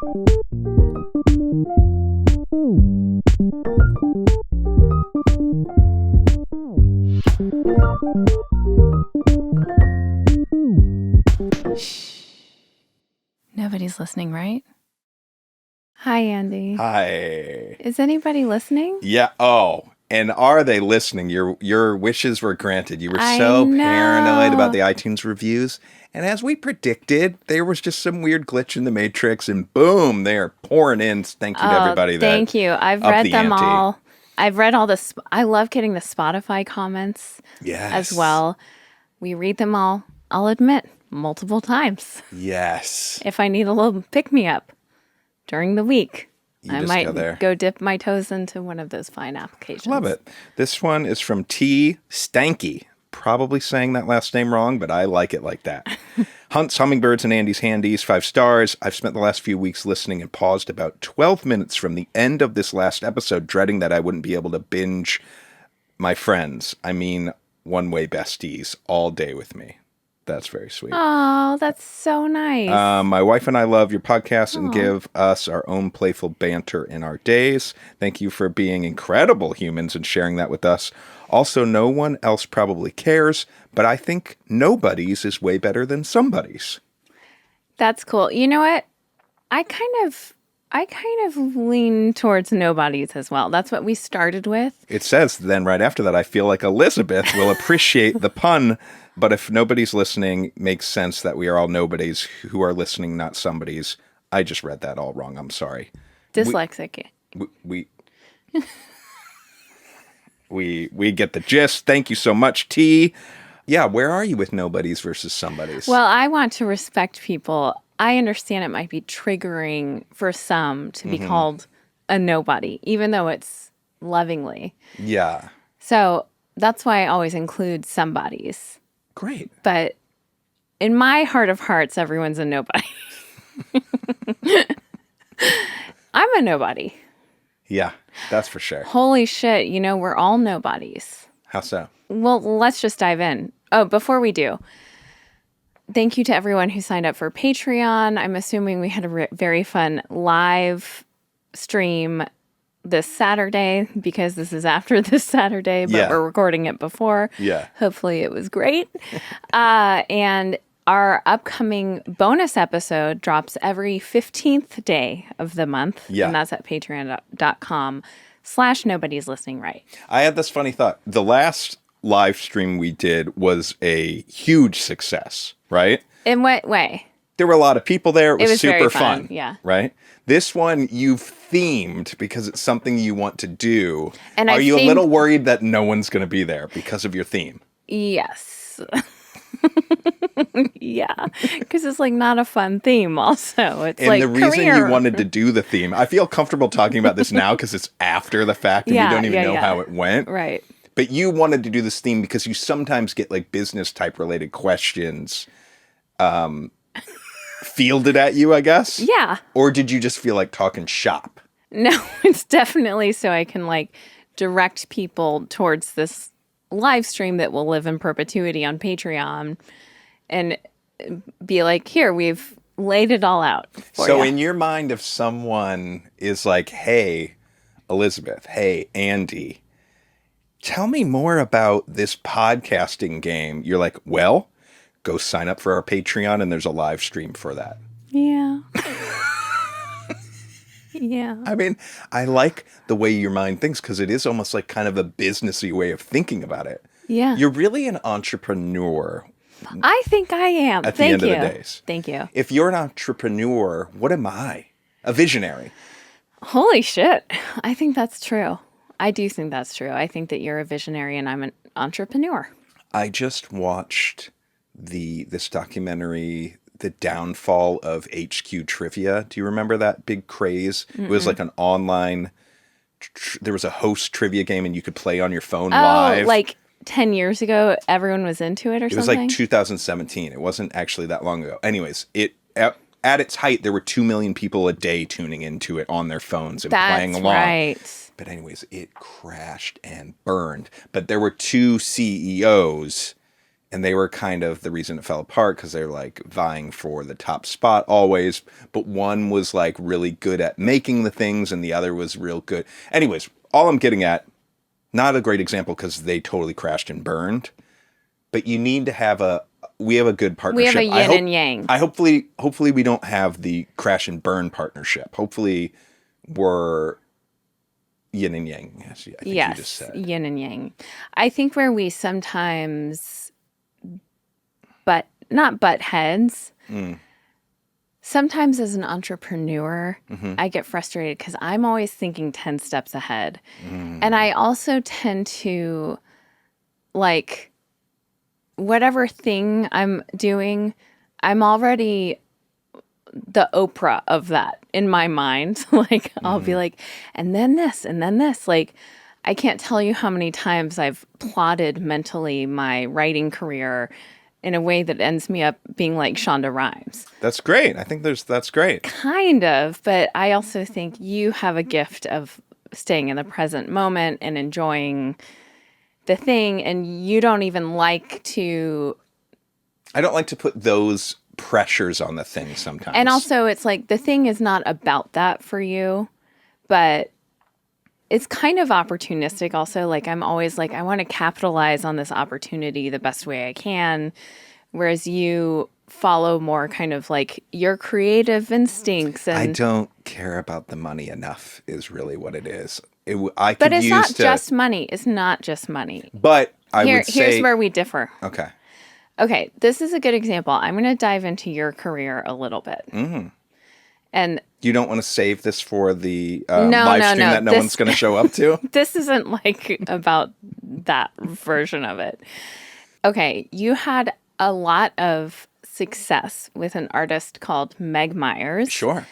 Shh. Nobody's listening, right? Hi, Andy. Hi. Is anybody listening? Yeah. Oh, and are they listening? Your wishes were granted. You were so paranoid about the iTunes reviews. And as we predicted, there was just some weird glitch in the matrix, and boom, they are pouring in. Thank you to everybody. Thank you. I've read them all. I've read all the. I love getting the Spotify comments. Yes. As well. We read them all. I'll admit, multiple times. Yes. If I need a little pick me up during the week, I might go dip my toes into one of those fine applications. Love it. This one is from T. Stanky. Probably saying that last name wrong, but I like it like that. Hunts, Hummingbirds, and Andy's Handies, 5 stars. I've spent the last few weeks listening and paused about 12 minutes from the end of this last episode, dreading that I wouldn't be able to binge my friends. I mean, one-way besties all day with me. That's very sweet. Oh, that's so nice. My wife and I love your podcast and give us our own playful banter in our days. Thank you for being incredible humans and sharing that with us. Also, no one else probably cares, but I think Nobodies is way better than Somebodies. That's cool. You know what? I kind of lean towards Nobodies as well. That's what we started with. It says then right after that, I feel like Elizabeth will appreciate the pun, but if Nobody's listening, makes sense that we are all nobodies who are listening, not somebodies. I just read that all wrong. I'm sorry. Dyslexic. We get the gist. Thank you so much, T. Yeah, where are you with Nobodies versus Somebodies? Well, I want to respect people. I understand it might be triggering for some to be called a nobody, even though it's lovingly. Yeah. So that's why I always include Somebodies. Great. But in my heart of hearts, everyone's a nobody. I'm a nobody. Yeah, that's for sure. Holy shit, we're all nobodies. How so? Well, let's just dive in. Oh, before we do, thank you to everyone who signed up for Patreon. I'm assuming we had a very fun live stream this Saturday, because this is after this Saturday, but we're recording it before. Yeah. Hopefully it was great. And our upcoming bonus episode drops every 15th day of the month. Yeah. And that's at patreon.com/Nobody's Listening Right. I had this funny thought. The last live stream we did was a huge success, right? In what way? There were a lot of people there. It was super very fun. Yeah. Right? This one you've themed because it's something you want to do. And are you a little worried that no one's going to be there because of your theme? Yes. Yeah. Because it's not a fun theme also. It's and the reason you wanted to do the theme, I feel comfortable talking about this now because it's after the fact and we don't even know how it went. Right. But you wanted to do this theme because you sometimes get business type related questions fielded at you, I guess? Yeah. Or did you just feel like talking shop? No, it's definitely so I can direct people towards this live stream that will live in perpetuity on Patreon and be like, here, we've laid it all out for you. In your mind, if someone is like, hey, Elizabeth, hey, Andy, tell me more about this podcasting game. You're like, well, go sign up for our Patreon and there's a live stream for that. Yeah. Yeah. I mean, I like the way your mind thinks because it is almost like kind of a businessy way of thinking about it. Yeah. You're really an entrepreneur. I think I am. At the end of the days. Thank you. If you're an entrepreneur, what am I? A visionary. Holy shit. I think that's true. I do think that's true. I think that you're a visionary and I'm an entrepreneur. I just watched this documentary, The Downfall of HQ Trivia. Do you remember that big craze? Mm-mm. It was like an online, there was a host trivia game and you could play on your phone live. 10 years ago, everyone was into it or something? It was 2017. It wasn't actually that long ago. Anyways, at its height, there were 2 million people a day tuning into it on their phones and playing along. That's right. But anyways, it crashed and burned. But there were 2 CEOs, And they were kind of the reason it fell apart because they're like vying for the top spot always. But one was like really good at making the things and the other was real good. Anyways, all I'm getting at, not a great example because they totally crashed and burned. But you need to have we have a good partnership. We have a yin and yang. Hopefully we don't have the crash and burn partnership. Hopefully we're yin and yang. Yes, I think you just said. Yin and yang. I think where we sometimes not butt heads. Sometimes as an entrepreneur, I get frustrated because I'm always thinking 10 steps ahead. And I also tend to, like, whatever thing I'm doing, I'm already the Oprah of that in my mind. Like, I'll be like, and then this, and then this. Like, I can't tell you how many times I've plotted mentally my writing career in a way that ends me up being like Shonda Rhimes. That's great. I think that's great. Kind of, but I also think you have a gift of staying in the present moment and enjoying the thing, and you don't even like to... I don't like to put those pressures on the thing sometimes. And also, it's like, the thing is not about that for you, but it's kind of opportunistic also. Like, I'm always like, I want to capitalize on this opportunity the best way I can. Whereas you follow more kind of like your creative instincts. And I don't care about the money enough is really what it is. But it's not just money. It's not just money. But would say... Here's where we differ. Okay, this is a good example. I'm going to dive into your career a little bit. And you don't want to save this for the live stream that no one's going to show up to? This isn't like about that version of it. Okay, you had a lot of success with an artist called Meg Myers. Sure.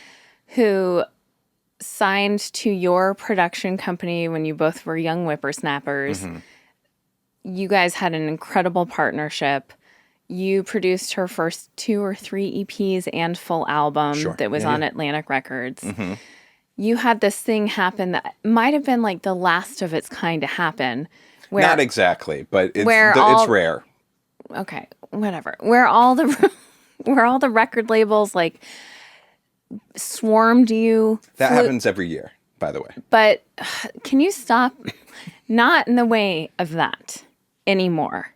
Who signed to your production company when you both were young whippersnappers. You guys had an incredible partnership. You produced her first 2 or 3 EPs and full album that was on Atlantic Records. You had this thing happen that might have been like the last of its kind to happen. Not exactly, but it's rare. Okay, whatever. Where all the record labels like swarmed you. That happens every year, by the way. But can you stop? Not in the way of that anymore.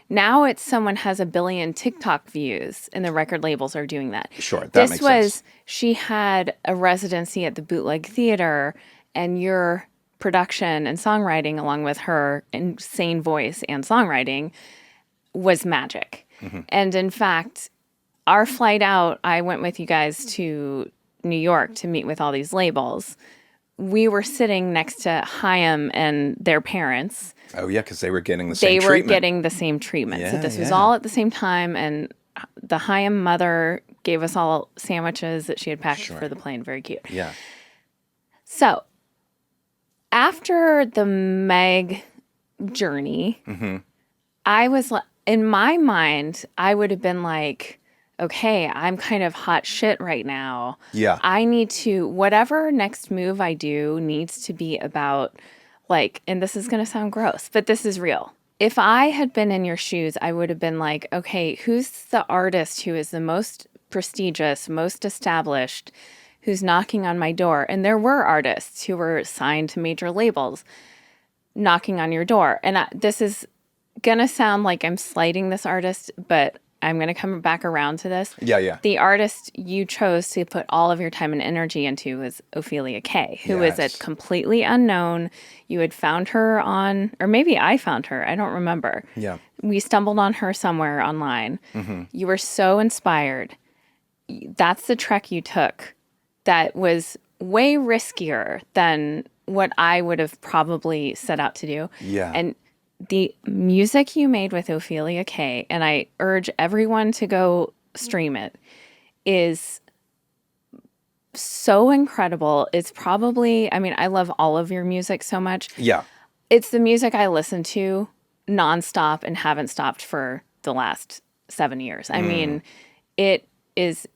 Now it's someone has 1 billion TikTok views and the record labels are doing that. Sure, that makes sense. She had a residency at the Bootleg Theater, and your production and songwriting along with her insane voice and songwriting was magic. And in fact, our flight out, I went with you guys to New York to meet with all these labels. We were sitting next to Chaim and their parents. Oh, yeah, because they were getting the same treatment. They were getting the same treatment. Yeah, so this was all at the same time, and the Chaim mother gave us all sandwiches that she had packed for the plane. Very cute. Yeah. So, after the Meg journey, I was... in my mind, I would have been like, okay, I'm kind of hot shit right now. Yeah. I need to, whatever next move I do needs to be about, like, and this is going to sound gross, but this is real. If I had been in your shoes, I would have been like, okay, who's the artist who is the most prestigious, most established, who's knocking on my door? And there were artists who were signed to major labels knocking on your door. And this is going to sound like I'm slighting this artist, but I'm going to come back around to this. Yeah. The artist you chose to put all of your time and energy into was Ophelia Kay, who is a completely unknown. You had found her on, or maybe I found her. I don't remember. Yeah. We stumbled on her somewhere online. You were so inspired. That's the trek you took that was way riskier than what I would have probably set out to do. Yeah. And the music you made with Ophelia Kay, and I urge everyone to go stream it, is so incredible. It's probably, I mean, I love all of your music so much. Yeah. It's the music I listen to nonstop and haven't stopped for the last 7 years. I mean, it is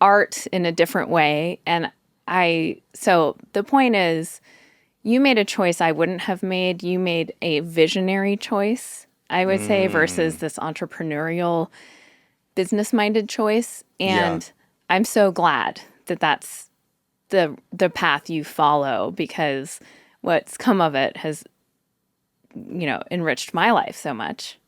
art in a different way. And so the point is, you made a choice I wouldn't have made. You made a visionary choice. I would say, versus this entrepreneurial, business-minded choice. And I'm so glad that that's the path you follow, because what's come of it has, enriched my life so much.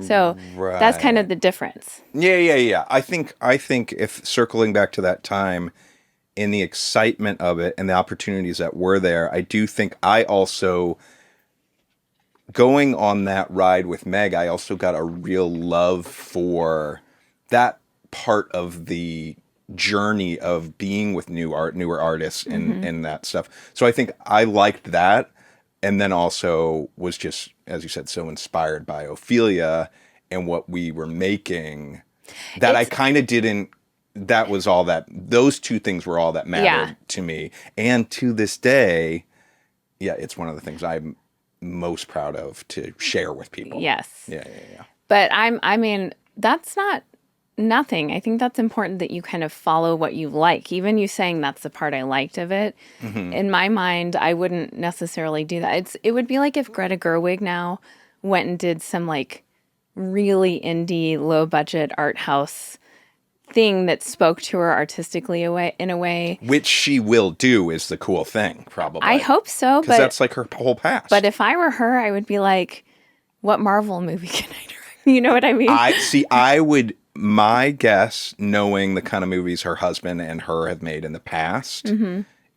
So that's kind of the difference. Yeah. I think if circling back to that time, in the excitement of it and the opportunities that were there, I do think I also, going on that ride with Meg, I also got a real love for that part of the journey of being with newer artists and that stuff. So I think I liked that, and then also was just, as you said, so inspired by Ophelia and what we were making that I kind of didn't. That was all that. Those two things were all that mattered to me, and to this day, it's one of the things I'm most proud of to share with people. Yes. Yeah. But I mean, that's not nothing. I think that's important that you kind of follow what you like. Even you saying that's the part I liked of it. In my mind, I wouldn't necessarily do that. It would be like if Greta Gerwig now went and did some like really indie, low budget art house thing that spoke to her artistically in a way. Which she will do is the cool thing, probably. I hope so. Because that's like her whole past. But if I were her, I would be like, what Marvel movie can I direct? You know what I mean? I would, my guess, knowing the kind of movies her husband and her have made in the past,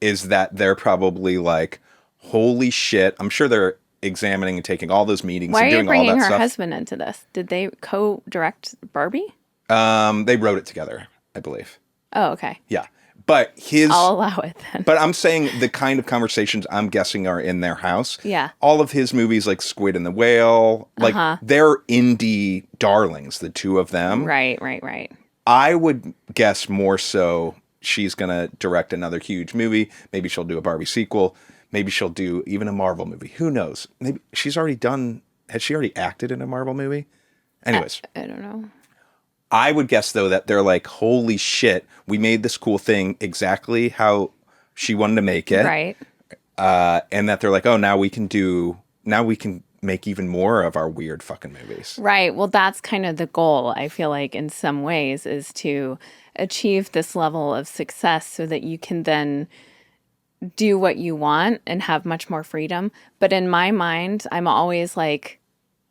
is that they're probably like, holy shit. I'm sure they're examining and taking all those meetings and doing all that stuff. Why are you bringing her husband into this? Did they co-direct Barbie? They wrote it together, I believe. Oh, okay. Yeah. But I'll allow it then. But I'm saying the kind of conversations I'm guessing are in their house. Yeah. All of his movies like Squid and the Whale, like they're indie darlings, the two of them. Right. I would guess more so she's going to direct another huge movie. Maybe she'll do a Barbie sequel. Maybe she'll do even a Marvel movie. Who knows? Maybe has she already acted in a Marvel movie? Anyways. I don't know. I would guess, though, that they're like, holy shit, we made this cool thing exactly how she wanted to make it. Right. And that they're like, oh, now we can make even more of our weird fucking movies. Right. Well, that's kind of the goal, I feel like, in some ways, is to achieve this level of success so that you can then do what you want and have much more freedom. But in my mind, I'm always like,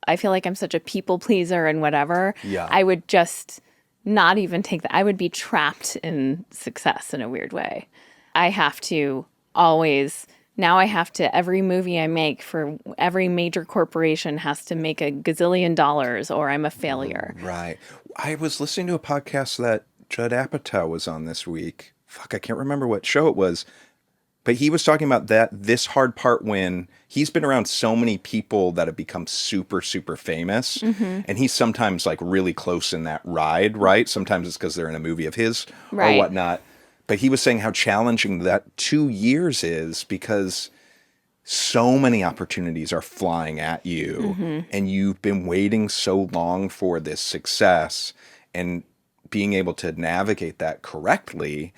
I feel like I'm such a people pleaser and whatever. Yeah. I would just not even take that. I would be trapped in success in a weird way. I have to every movie I make for every major corporation has to make $1 gazillion or I'm a failure. Right. I was listening to a podcast that Judd Apatow was on this week. Fuck, I can't remember what show it was. But he was talking about this hard part when he's been around so many people that have become super, super famous. And he's sometimes like really close in that ride, right? Sometimes it's because they're in a movie of his or whatnot. But he was saying how challenging that 2 years is because so many opportunities are flying at you. And you've been waiting so long for this success and being able to navigate that correctly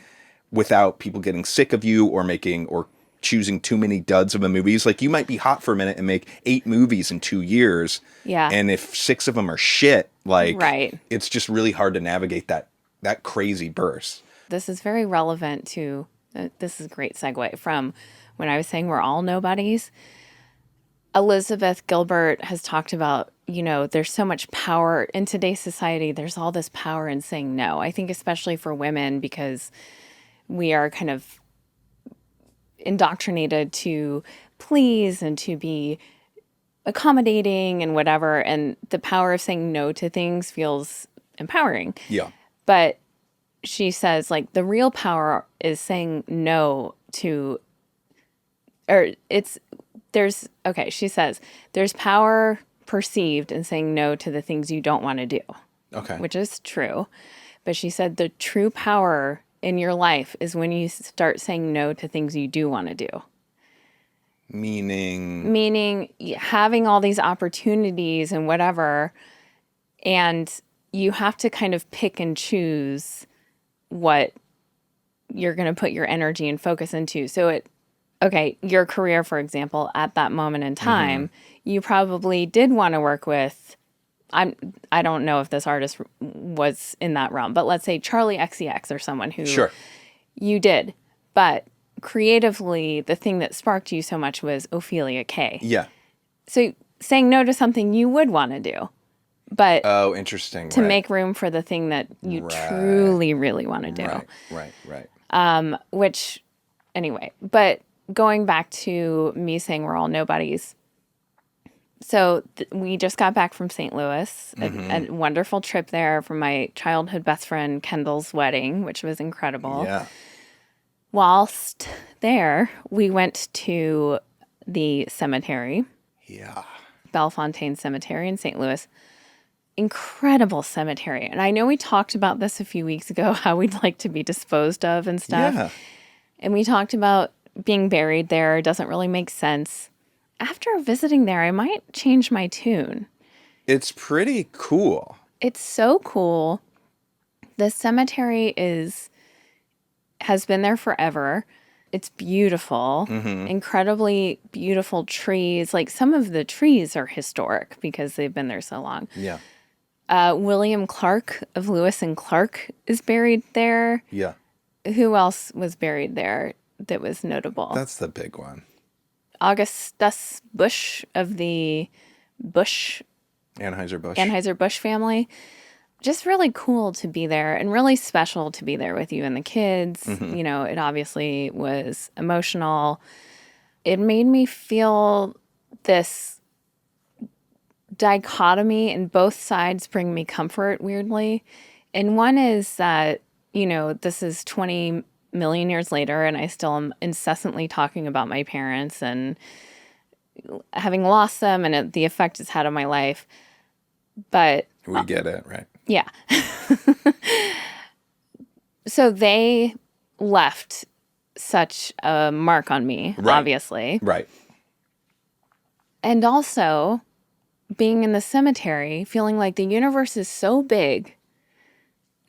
without people getting sick of you or choosing too many duds of a movies. Like you might be hot for a minute and make 8 movies in 2 years. Yeah. And if 6 of them are shit, it's just really hard to navigate that crazy burst. This is very relevant to, this is a great segue from when I was saying we're all nobodies. Elizabeth Gilbert has talked about, there's so much power in today's society. There's all this power in saying no. I think especially for women, because we are kind of indoctrinated to please and to be accommodating and whatever. And the power of saying no to things feels empowering. Yeah. But she says, like, the real power is saying no to, she says, there's power perceived in saying no to the things you don't want to do. Okay. Which is true. But she said the true power in your life is when you start saying no to things you do want to do. Meaning having all these opportunities and whatever, and you have to kind of pick and choose what you're going to put your energy and focus into. So okay, your career, for example, at that moment in time, you probably did want to work with, I don't know if this artist was in that realm, but let's say Charlie XCX or someone who Sure. you did. But creatively, the thing that sparked you so much was Ophelia Kay. Yeah. So saying no to something you would want to do, but Oh, interesting. to Right. make room for the thing that you Right. truly, really want to do. Right. Which, anyway, but going back to me saying we're all nobodies. So we just got back from St. Louis, a wonderful trip there for my childhood best friend Kendall's wedding, which was incredible. Yeah. Whilst there, we went to the cemetery, Yeah. Bellefontaine Cemetery in St. Louis. Incredible cemetery. And I know we talked about this a few weeks ago, how we'd like to be disposed of and stuff. Yeah. And we talked about being buried there. It doesn't really make sense. After visiting there, I might change my tune. It's pretty cool. It's so cool. The cemetery has been there forever. It's beautiful, incredibly beautiful trees. Like some of the trees are historic because they've been there so long. Yeah. William Clark of Lewis and Clark is buried there. Yeah. Who else was buried there that was notable? That's the big one. Augustus Busch of the Anheuser-Busch family. Just really cool to be there and really special to be there with you and the kids. You know, it obviously was emotional. It made me feel this dichotomy, and both sides bring me comfort, weirdly. And one is that, you know, this is 20 million years later, and I still am incessantly talking about my parents and having lost them and the effect it's had on my life. But We get it, right? yeah. So they left such a mark on me, obviously. Right. And also being in the cemetery, feeling like the universe is so big,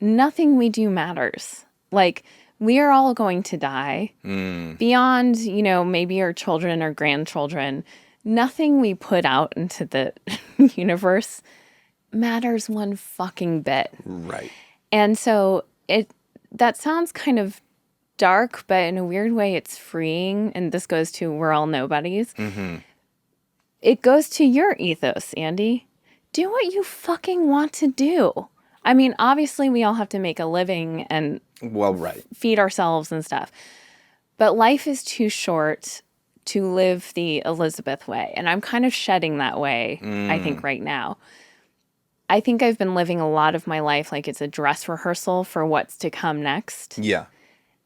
nothing we do matters. Like, we are all going to die. Beyond, you know, maybe our children or grandchildren, nothing we put out into the universe matters one fucking bit. Right. And so that sounds kind of dark, but in a weird way, it's freeing. And this goes to We're All Nobodies. It goes to your ethos, Andy. Do what you fucking want to do. I mean, obviously, we all have to make a living and feed ourselves and stuff. But life is too short to live the Elizabeth way. And I'm kind of shedding that way, I think, right now. I think I've been living a lot of my life like it's a dress rehearsal for what's to come next. Yeah.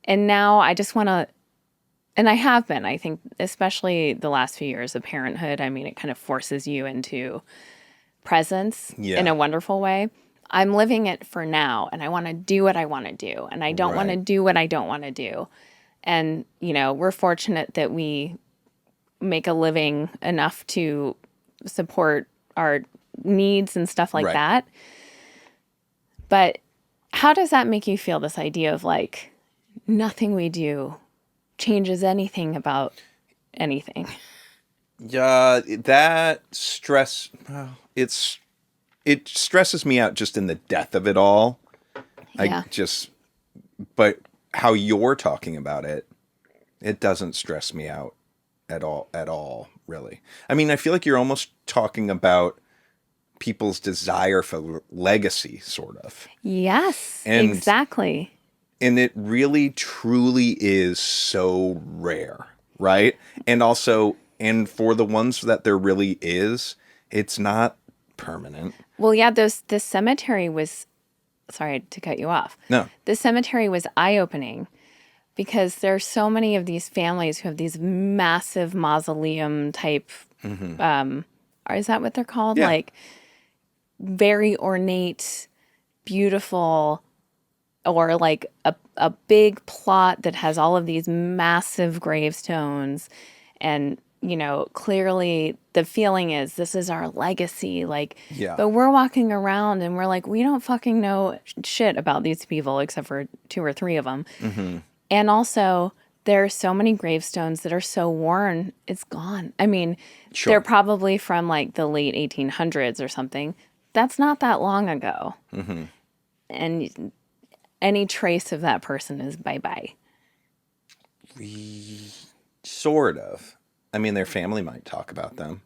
And now I just want to, and I have been, I think, especially the last few years of parenthood. I mean, it kind of forces you into presence in a wonderful way. I'm living it for now, and I want to do what I want to do, and I don't want to do what I don't want to do. And, you know, we're fortunate that we make a living enough to support our needs and stuff like that. But how does that make you feel, this idea of like nothing we do changes anything about anything? Yeah, that stress, well, it stresses me out just in the death of it all. Yeah. But how you're talking about it, it doesn't stress me out at all, really. I mean, I feel like you're almost talking about people's desire for legacy, sort of. Yes, exactly. And it really, truly is so rare, right? And also, and for the ones that there really is, it's not permanent. Well, yeah, this cemetery was, sorry to cut you off. No. The cemetery was eye-opening because there are so many of these families who have these massive mausoleum type, is that what they're called? Yeah. Like very ornate, beautiful, or like a big plot that has all of these massive gravestones. And, you know, clearly the feeling is this is our legacy. Like, but we're walking around and we're like, we don't fucking know shit about these people except for 2 or 3 of them. And also there are so many gravestones that are so worn, it's gone. I mean, Sure. they're probably from like the late 1800s or something. That's not that long ago. Mm-hmm. And any trace of that person is bye-bye. Sort of. I mean, their family might talk about them.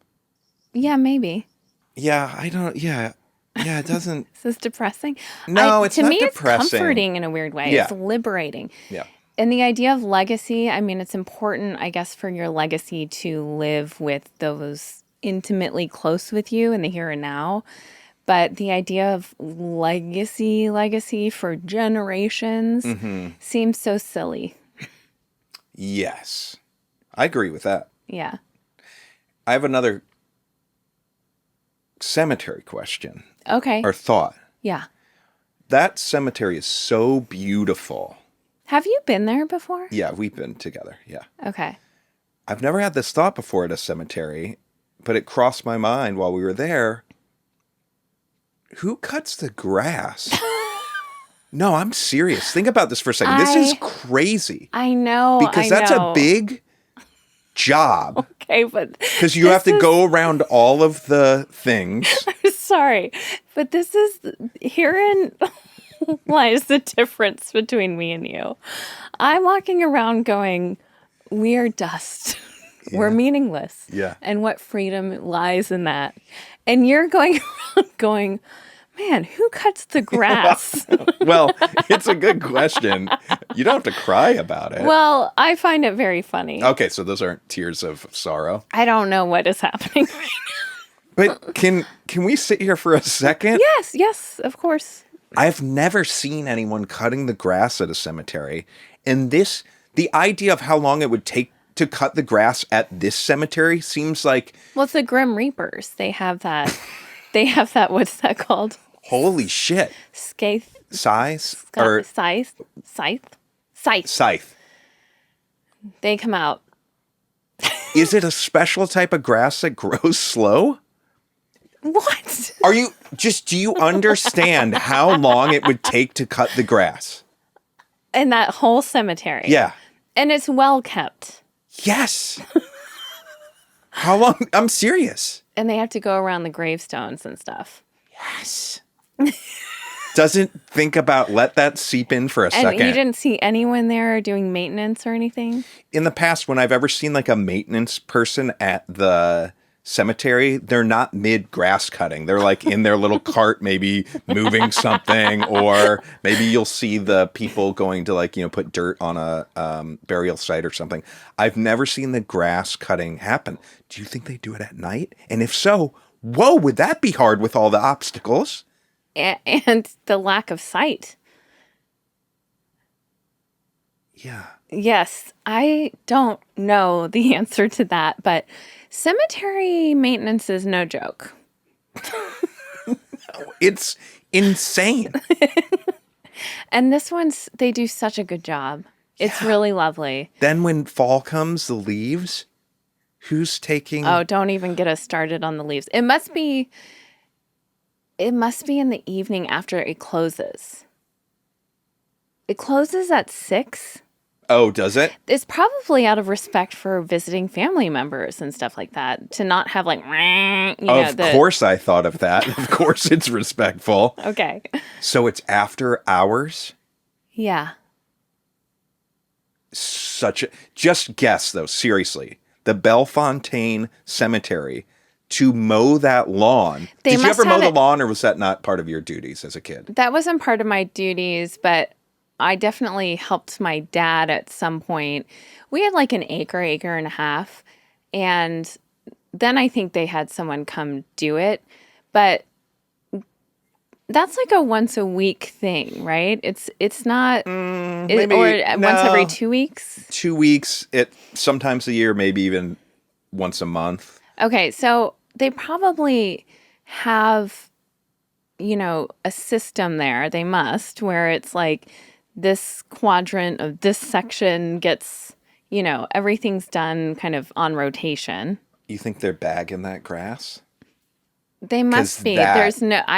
Yeah, maybe. Yeah, I don't. Yeah, it doesn't. Is this depressing? No, it's to not me, depressing. it's comforting in a weird way. Yeah. It's liberating. Yeah. And the idea of legacy, I mean, it's important, I guess, for your legacy to live with those intimately close with you in the here and now. But the idea of legacy for generations seems so silly. Yes, I agree with that. Yeah. I have another cemetery question Okay. or thought. Yeah. That cemetery is so beautiful. Have you been there before? Yeah, we've been together. Yeah. Okay. I've never had this thought before at a cemetery, but it crossed my mind while we were there. Who cuts the grass? No, I'm serious. Think about this for a second. This is crazy. I know. Because that's a big job. Okay, but because you have to go around all of the things. Sorry, but this is herein lies the difference between me and you. I'm walking around going, we are dust. Yeah. We're meaningless. Yeah. And what freedom lies in that. And you're going around going, man, who cuts the grass? Well, it's a good question. You don't have to cry about it. Well, I find it very funny. Okay, so those aren't tears of sorrow. I don't know what is happening right now. But can we sit here for a second? Yes, of course. I've never seen anyone cutting the grass at a cemetery. And the idea of how long it would take to cut the grass at this cemetery seems like... Well, it's the Grim Reapers. They have that, what's that called? Holy shit. Scythe. Scythe. They come out. Is it a special type of grass that grows slow? What? Do you understand how long it would take to cut the grass? In that whole cemetery. Yeah. And it's well kept. Yes. How long? I'm serious. And they have to go around the gravestones and stuff. Yes. Let that seep in for a second. And you didn't see anyone there doing maintenance or anything? In the past, when I've ever seen like a maintenance person at the cemetery, they're not mid grass cutting. They're like in their little cart, maybe moving something, or maybe you'll see the people going to put dirt on a burial site or something. I've never seen the grass cutting happen. Do you think they do it at night? And if so, whoa, would that be hard with all the obstacles? And the lack of sight. Yeah. Yes, I don't know the answer to that, but cemetery maintenance is no joke. It's insane. And they do such a good job. It's really lovely. Then when fall comes, the leaves, who's taking... Oh, don't even get us started on the leaves. It must be in the evening after it closes. It closes at 6. Oh, does it? It's probably out of respect for visiting family members and stuff like that, to not have Of course I thought of that. Of course it's respectful. Okay. So it's after hours? Yeah. Just guess though, seriously. The Bellefontaine Cemetery, to mow that lawn. Did you ever mow the lawn, or was that not part of your duties as a kid? That wasn't part of my duties, but I definitely helped my dad at some point. We had like an acre and a half. And then I think they had someone come do it. But that's like a once a week thing, right? It's not, once every 2 weeks? 2 weeks, sometimes a year, maybe even once a month. Okay, so they probably have, a system there. They must, where it's like, this quadrant of this section gets, everything's done kind of on rotation. You think they're bagging that grass? They must be. I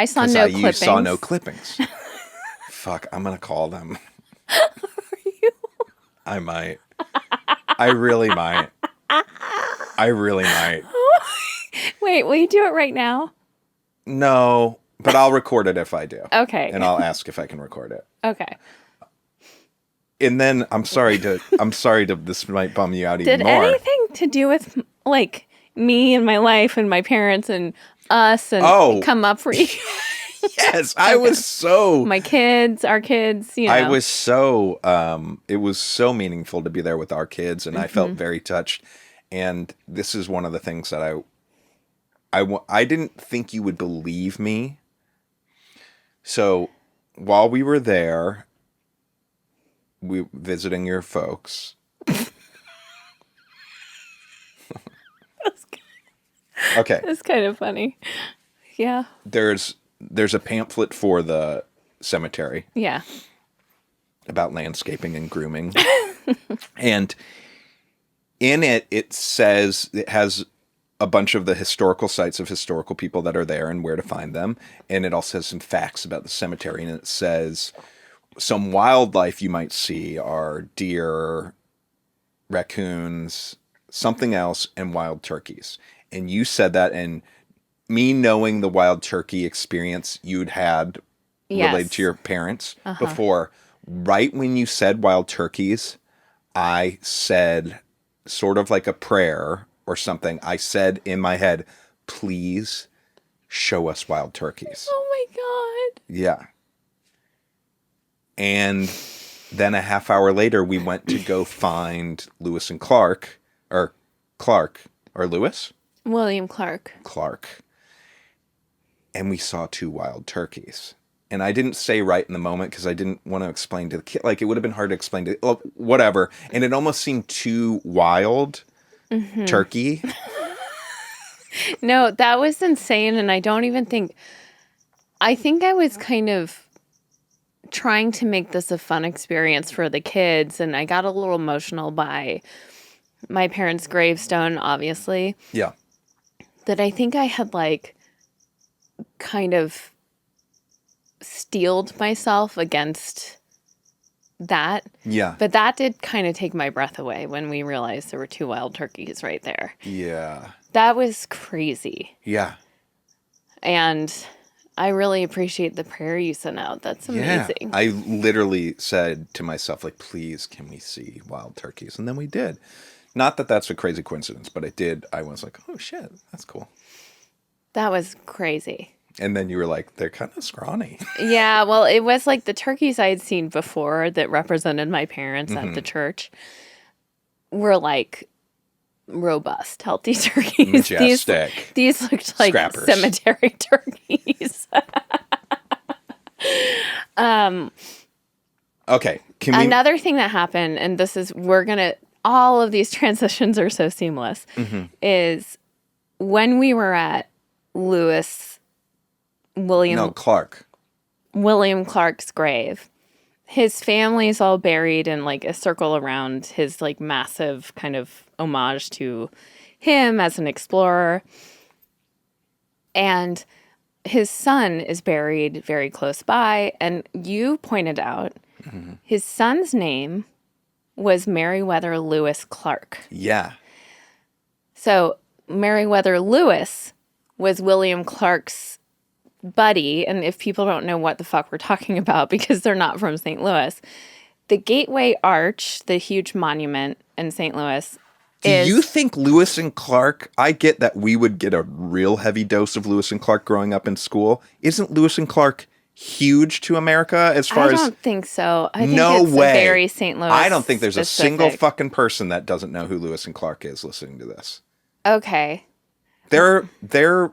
saw no clippings. You saw no clippings. Fuck, I'm going to call them. Are you? I might. I really might. I really might. Wait, will you do it right now? No, but I'll record it if I do. Okay. And I'll ask if I can record it. Okay. And then I'm sorry to this might bum you out even Did more. anything to do with like me and my life and my parents and us and come up for you? Yes, I was so my kids, our kids, you know. I was so it was so meaningful to be there with our kids, and I felt very touched. And this is one of the things that I didn't think you would believe me. So while we were there, we visiting your folks. Okay. It's kind of funny. Yeah. There's a pamphlet for the cemetery. Yeah. About landscaping and grooming. And in it says, it has a bunch of the historical sites of historical people that are there and where to find them. And it also has some facts about the cemetery. And it says some wildlife you might see are deer, raccoons, something else, and wild turkeys. And you said that, and me knowing the wild turkey experience you'd had related to your parents before, right when you said wild turkeys, I said sort of like a prayer or something. I said in my head, please show us wild turkeys. Oh my God. Yeah. And then a half hour later, we went to go find Lewis and Clark, or Lewis? William Clark. And we saw 2 wild turkeys. And I didn't say right in the moment because I didn't want to explain to the kid. Like, it would have been hard to explain to whatever. And it almost seemed too wild turkey. No, that was insane. And I think I was kind of trying to make this a fun experience for the kids. And I got a little emotional by my parents' gravestone, obviously. Yeah. That I think I had like kind of steeled myself against that. Yeah. But that did kind of take my breath away when we realized there were 2 wild turkeys right there. Yeah. That was crazy. Yeah. And I really appreciate the prayer you sent out. That's amazing. Yeah. I literally said to myself, like, please, can we see wild turkeys? And then we did. Not that that's a crazy coincidence, but it did. I was like, oh, shit, that's cool. That was crazy. And then you were like, they're kind of scrawny. Yeah, well, it was like the turkeys I had seen before that represented my parents at the church were like robust, healthy turkeys. Majestic. These looked like Scrappers. cemetery turkeys. Okay. Another thing that happened, and this is, all of these transitions are so seamless, is when we were at William Clark's grave, his family's all buried in like a circle around his like massive kind of homage to him as an explorer. And his son is buried very close by. And you pointed out his son's name was Meriwether Lewis Clark. Yeah. So Meriwether Lewis was William Clark's buddy. And if people don't know what the fuck we're talking about because they're not from St. Louis, the Gateway Arch, the huge monument in St. Louis, Do you think Lewis and Clark, I get that we would get a real heavy dose of Lewis and Clark growing up in school. Isn't Lewis and Clark huge to America as far as... I don't think so. I think no it's way. A very St. Louis I don't think there's specific. a single fucking person that doesn't know who Lewis and Clark is listening to this. Okay. They're the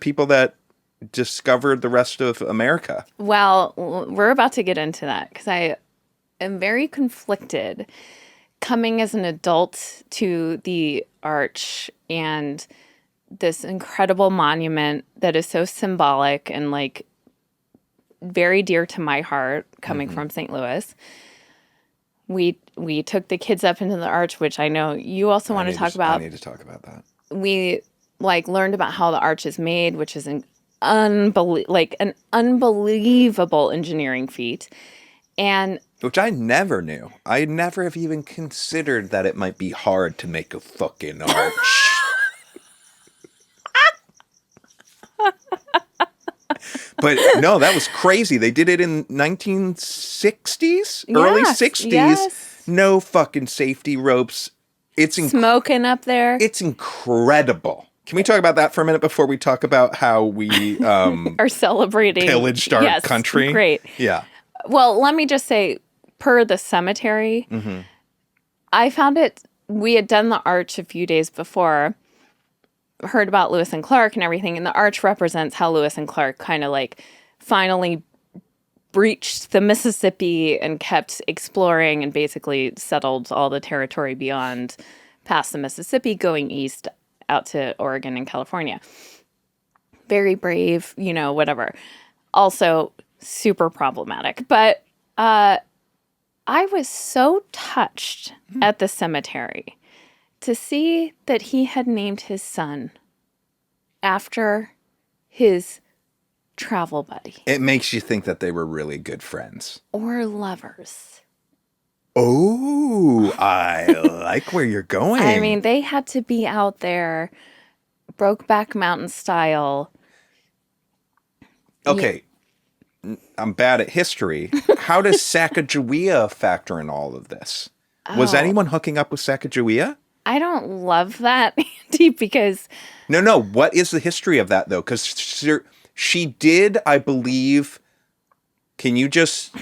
people that discovered the rest of America. Well, we're about to get into that because I am very conflicted coming as an adult to the arch and this incredible monument that is so symbolic and like very dear to my heart coming from St. Louis. We took the kids up into the arch, which I know you also want to talk about. I need to talk about that. We like learned about how the arch is made, which is an unbelievable engineering feat. And Which I never knew. I never have even considered that it might be hard to make a fucking arch. But no, that was crazy. They did it in 1960s, early 60s. Yes. No fucking safety ropes. It's smoking up there. It's incredible. Can we talk about that for a minute before we talk about how we are celebrating pillaged our country? Great. Yeah. Well, let me just say, per the cemetery, I found it. We had done the arch a few days before. Heard about Lewis and Clark and everything, and the arch represents how Lewis and Clark kind of like finally breached the Mississippi and kept exploring and basically settled all the territory beyond past the Mississippi, going east out to Oregon and California. Very brave, whatever. Also super problematic. But I was so touched at the cemetery to see that he had named his son after his travel buddy. It makes you think that they were really good friends. Or lovers. Oh, I like where you're going. I mean, they had to be out there, Brokeback Mountain style. Okay, I'm bad at history. How does Sacagawea factor in all of this? Was anyone hooking up with Sacagawea? I don't love that, Andy, because... No. What is the history of that, though? Because she did, I believe... Can you just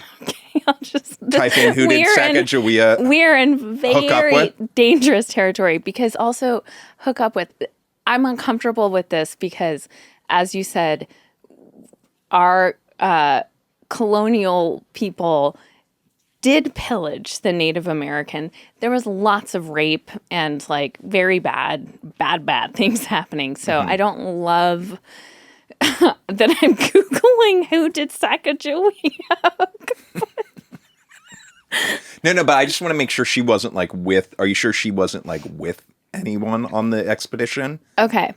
I'll just type in who did Sacagawea we're in very dangerous territory, because also hook up with... I'm uncomfortable with this because, as you said, our colonial people did pillage the Native American. There was lots of rape and like very bad things happening. So I don't love that I'm Googling who did Sacagawea. No, but I just want to make sure she wasn't like with, are you sure she wasn't like with anyone on the expedition? Okay.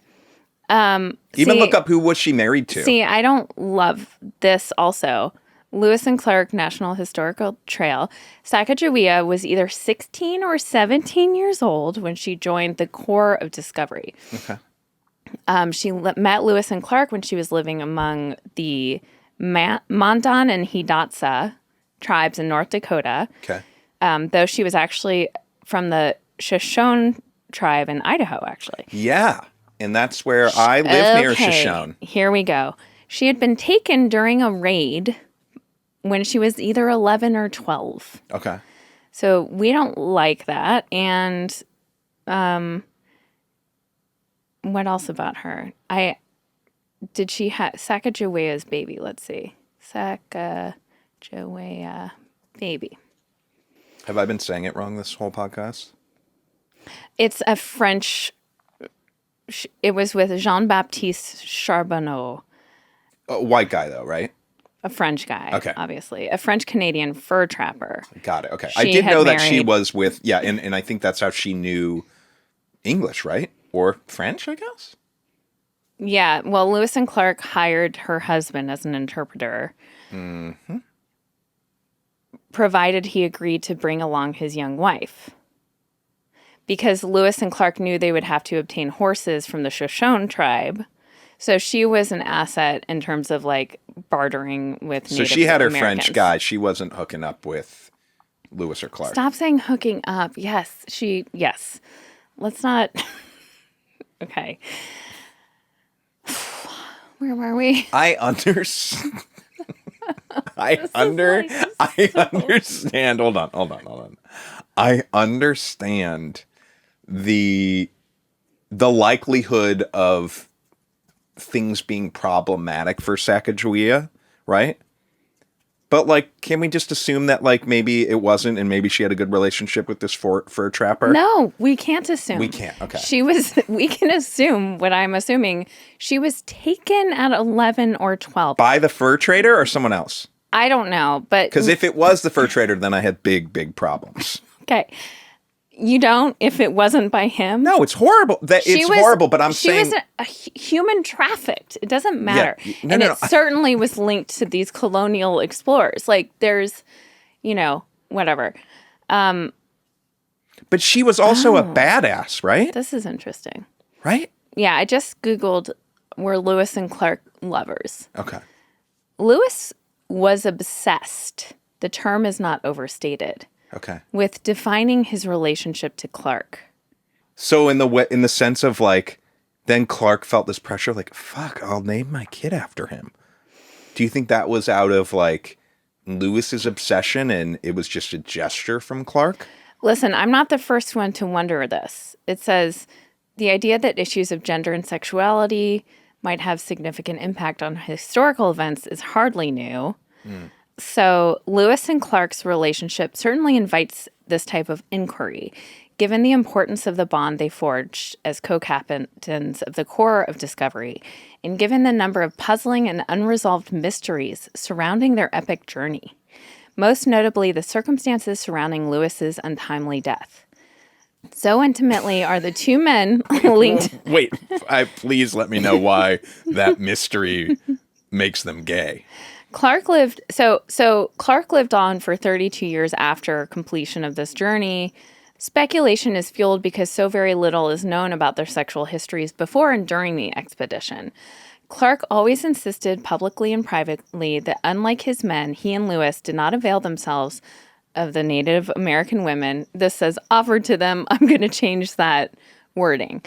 Look up who was she married to. See, I don't love this also. Lewis and Clark National Historical Trail. Sacagawea was either 16 or 17 years old when she joined the Corps of Discovery. Okay. She met Lewis and Clark when she was living among the Mandan and Hidatsa tribes in North Dakota. Okay. Though she was actually from the Shoshone tribe in Idaho, actually. Yeah. And that's where I live near Shoshone. Here we go. She had been taken during a raid when she was either 11 or 12. Okay. So we don't like that. And what else about her? Did she have Sacagawea's baby? Let's see. Sacagawea baby. Have I been saying it wrong this whole podcast? It's a French... It was with Jean-Baptiste Charbonneau. A white guy, though, right? A French guy, okay. Obviously. A French-Canadian fur trapper. Got it, okay. I did know that she was with, and I think that's how she knew English, right? Or French, I guess? Yeah, well, Lewis and Clark hired her husband as an interpreter. Mm-hmm. Provided he agreed to bring along his young wife. Because Lewis and Clark knew they would have to obtain horses from the Shoshone tribe. So she was an asset in terms of like bartering with Native Americans. So she had her French guy. She wasn't hooking up with Lewis or Clark. Stop saying hooking up. Yes. Yes. Let's not. Okay. Where were we? I understand. Hold on. I understand the likelihood of things being problematic for Sacagawea, right? But like, can we just assume that like maybe it wasn't, and maybe she had a good relationship with this fur trapper? No, we can't assume. We can't. Okay. We can assume what I'm assuming. She was taken at 11 or 12 by the fur trader or someone else. I don't know, but because if it was the fur trader, then I had big problems. Okay. You don't if it wasn't by him? No, it's horrible. Horrible, but I'm saying... She was a human trafficked. It doesn't matter. Yeah. It certainly was linked to these colonial explorers. Like, there's, whatever. But she was also a badass, right? This is interesting. Right? Yeah, I just Googled, were Lewis and Clark lovers? Okay. Lewis was obsessed, the term is not overstated, Okay. with defining his relationship to Clark. So in the sense of like, then Clark felt this pressure, like, fuck, I'll name my kid after him. Do you think that was out of like Lewis's obsession and it was just a gesture from Clark? Listen, I'm not the first one to wonder this. It says the idea that issues of gender and sexuality might have significant impact on historical events is hardly new. So Lewis and Clark's relationship certainly invites this type of inquiry, given the importance of the bond they forged as co-captains of the core of Discovery, and given the number of puzzling and unresolved mysteries surrounding their epic journey, most notably the circumstances surrounding Lewis's untimely death. So intimately are the two men linked. Wait, please let me know why that mystery makes them gay. Clark lived Clark lived on for 32 years after completion of this journey. Speculation is fueled because so very little is known about their sexual histories before and during the expedition. Clark always insisted publicly and privately that unlike his men, he and Lewis did not avail themselves of the Native American women. This says offered to them. I'm going to change that wording.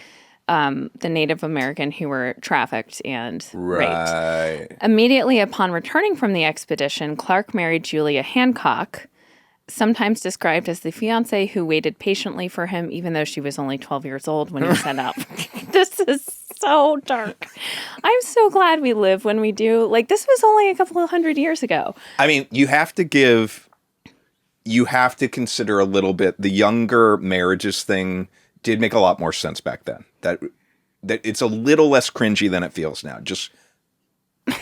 The Native American who were trafficked and raped. Immediately upon returning from the expedition, Clark married Julia Hancock, sometimes described as the fiancée who waited patiently for him, even though she was only 12 years old when he set out. This is so dark. I'm so glad we live when we do. Like, this was only a couple of 100 years ago. I mean, you have to consider a little bit the younger marriages thing did make a lot more sense back then. That it's a little less cringy than it feels now. Just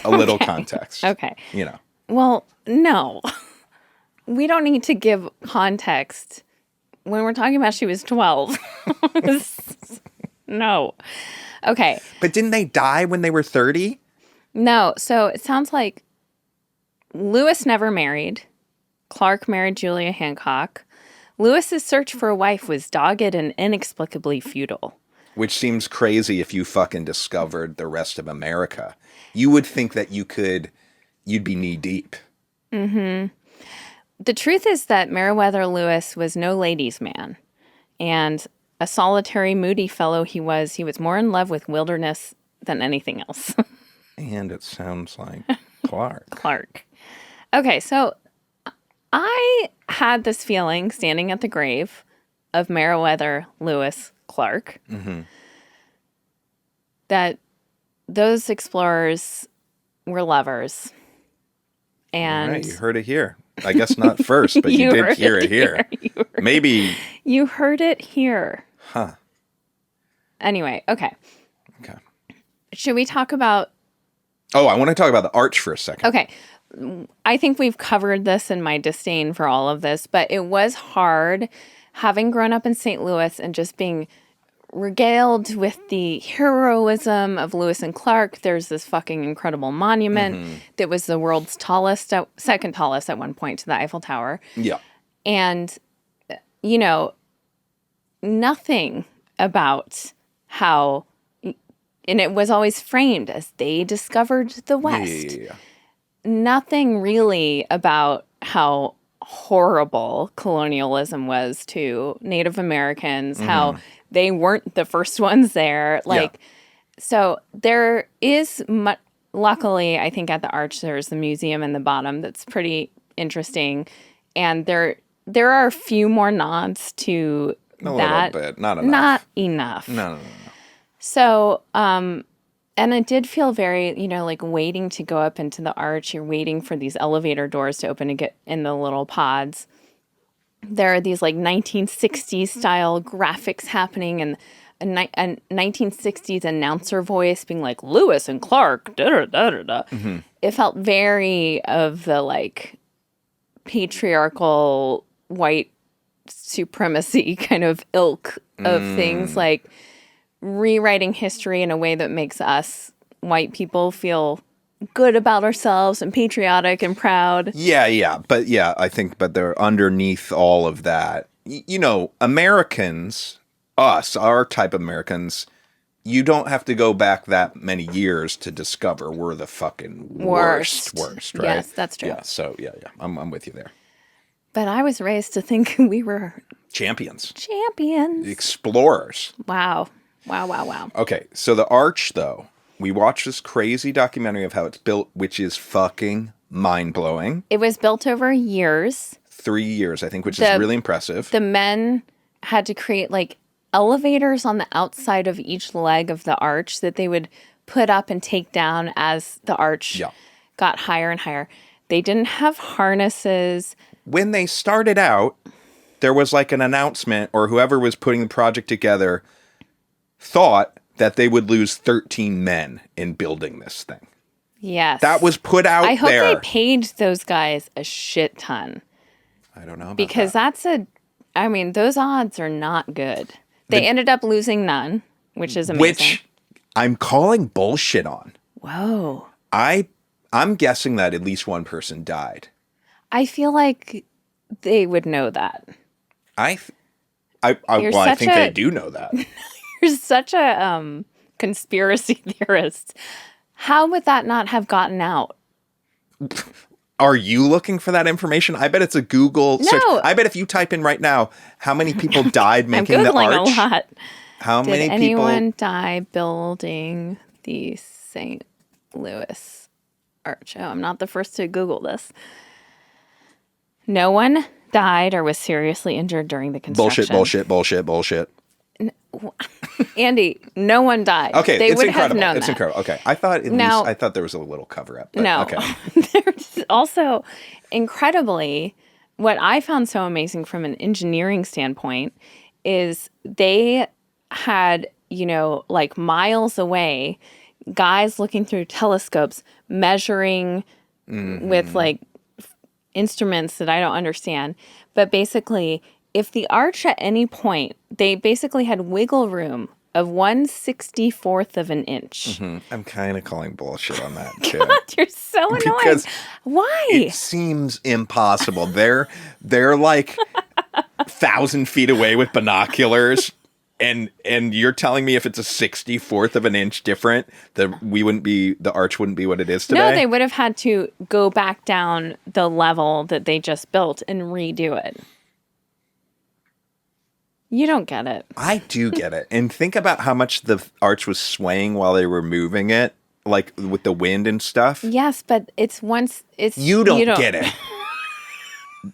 a little context. Okay. You know. Well, no. We don't need to give context when we're talking about she was 12. No. Okay. But didn't they die when they were 30? No. So it sounds like Lewis never married. Clark married Julia Hancock. Lewis's search for a wife was dogged and inexplicably futile. Which seems crazy if you fucking discovered the rest of America. You would think that you'd be knee deep. Mm-hmm. The truth is that Meriwether Lewis was no ladies' man. And a solitary, moody fellow he was more in love with wilderness than anything else. And it sounds like Clark. Clark. Okay, so I had this feeling standing at the grave of Meriwether Lewis Clark that those explorers were lovers. And all right, you heard it here. I guess not first, but you did hear it here. Maybe. You heard it here. Huh. Anyway, okay. Okay. Should we talk about... Oh, I want to talk about the arch for a second. Okay. I think we've covered this in my disdain for all of this, but it was hard having grown up in St. Louis and just being regaled with the heroism of Lewis and Clark. There's this fucking incredible monument that was the world's tallest, second tallest at one point to the Eiffel Tower. Yeah. And, you know, nothing about how, and it was always framed as they discovered the West. Yeah. Nothing really about how horrible colonialism was to Native Americans, how they weren't the first ones there. So there is, luckily, I think at the Arch, there's the museum in the bottom that's pretty interesting. And there are a few more nods to that. A little bit, not enough. Not enough. No. So, and it did feel very, like waiting to go up into the arch. You're waiting for these elevator doors to open to get in the little pods. There are these like 1960s style graphics happening and a 1960s announcer voice being like, Lewis and Clark, da-da-da-da-da. It felt very of the like patriarchal white supremacy kind of ilk of things, like rewriting history in a way that makes us white people feel good about ourselves and patriotic and proud. Yeah. But they're underneath all of that. Americans, our type of Americans, you don't have to go back that many years to discover we're the fucking worst, right? Yes, that's true. Yeah, so yeah. I'm with you there. But I was raised to think we were Champions. champions. Explorers. Wow. Okay, so the arch, though, we watched this crazy documentary of how it's built, which is fucking mind-blowing. It was built over years. 3 years, I think, which is really impressive. The men had to create like elevators on the outside of each leg of the arch that they would put up and take down as the arch got higher and higher. They didn't have harnesses. When they started out, there was like an announcement, or whoever was putting the project together thought that they would lose 13 men in building this thing. Yes. That was put out there. I hope they paid those guys a shit ton. I don't know about because that. Those odds are not good. They ended up losing none, which is amazing. Which I'm calling bullshit on. Whoa. I'm guessing that at least one person died. I feel like they would know that. I think they do know that. You're such a conspiracy theorist. How would that not have gotten out? Are you looking for that information? I bet it's a Google search. No. I bet if you type in right now, how many people died making the I'm arch? Googling a lot. How Did many people? anyone die building the St. Louis Arch? Oh, I'm not the first to Google this. No one died or was seriously injured during the construction. Bullshit. Andy, no one died. Okay, they it's would incredible. have known It's that. incredible. Okay, I thought there was a little cover up. No. Okay. There's also, incredibly, what I found so amazing from an engineering standpoint is they had, like miles away, guys looking through telescopes, measuring with like instruments that I don't understand. But basically, if the arch at any point, they basically had wiggle room of 1/64th of an inch. Mm-hmm. I'm kind of calling bullshit on that too. God, you're so annoying. Because why? it seems impossible. They're like 1,000 feet away with binoculars, and you're telling me if it's a 64th of an inch different, the arch wouldn't be what it is today? No, they would have had to go back down the level that they just built and redo it. You don't get it. I do get it. And think about how much the arch was swaying while they were moving it, like with the wind and stuff. Yes, but You don't get it.